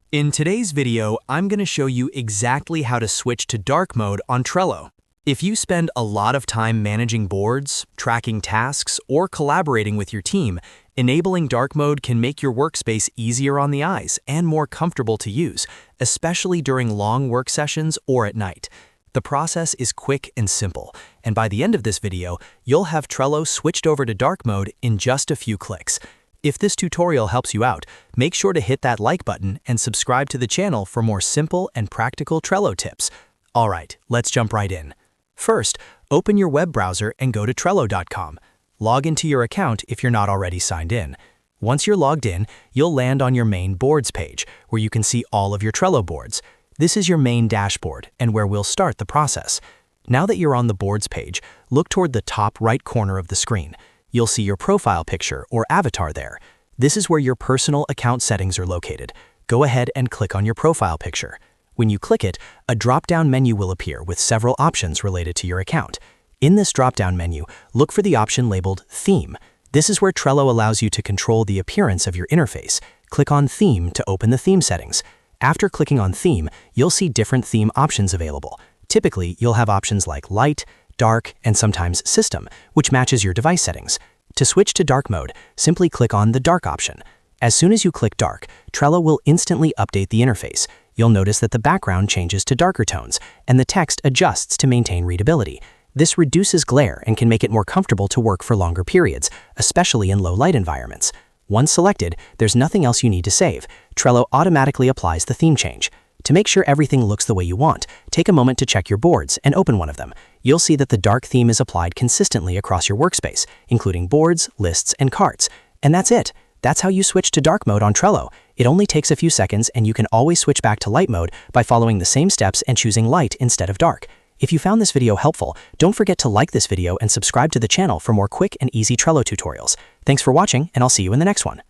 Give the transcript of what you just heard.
In today's video, I'm going to show you exactly how to switch to dark mode on Trello. If you spend a lot of time managing boards, tracking tasks, or collaborating with your team, enabling dark mode can make your workspace easier on the eyes and more comfortable to use, especially during long work sessions or at night. The process is quick and simple, and by the end of this video, you'll have Trello switched over to dark mode in just a few clicks. If this tutorial helps you out, make sure to hit that like button and subscribe to the channel for more simple and practical Trello tips. Alright, let's jump right in. First, open your web browser and go to Trello.com. Log into your account if you're not already signed in. Once you're logged in, you'll land on your main boards page, where you can see all of your Trello boards. This is your main dashboard and where we'll start the process. Now that you're on the boards page, look toward the top right corner of the screen. You'll see your profile picture or avatar there. This is where your personal account settings are located. Go ahead and click on your profile picture. When you click it, a drop-down menu will appear with several options related to your account. In this drop-down menu, look for the option labeled Theme. This is where Trello allows you to control the appearance of your interface. Click on Theme to open the theme settings. After clicking on Theme, you'll see different theme options available. Typically, you'll have options like Light, Dark, and sometimes System, which matches your device settings. To switch to dark mode, simply click on the Dark option. As soon as you click Dark, Trello will instantly update the interface. You'll notice that the background changes to darker tones, and the text adjusts to maintain readability. This reduces glare and can make it more comfortable to work for longer periods, especially in low-light environments. Once selected, there's nothing else you need to save. Trello automatically applies the theme change. To make sure everything looks the way you want, take a moment to check your boards and open one of them. You'll see that the dark theme is applied consistently across your workspace, including boards, lists, and carts. And that's it. That's how you switch to dark mode on Trello. It only takes a few seconds, and you can always switch back to light mode by following the same steps and choosing light instead of dark. If you found this video helpful, don't forget to like this video and subscribe to the channel for more quick and easy Trello tutorials. Thanks for watching, and I'll see you in the next one.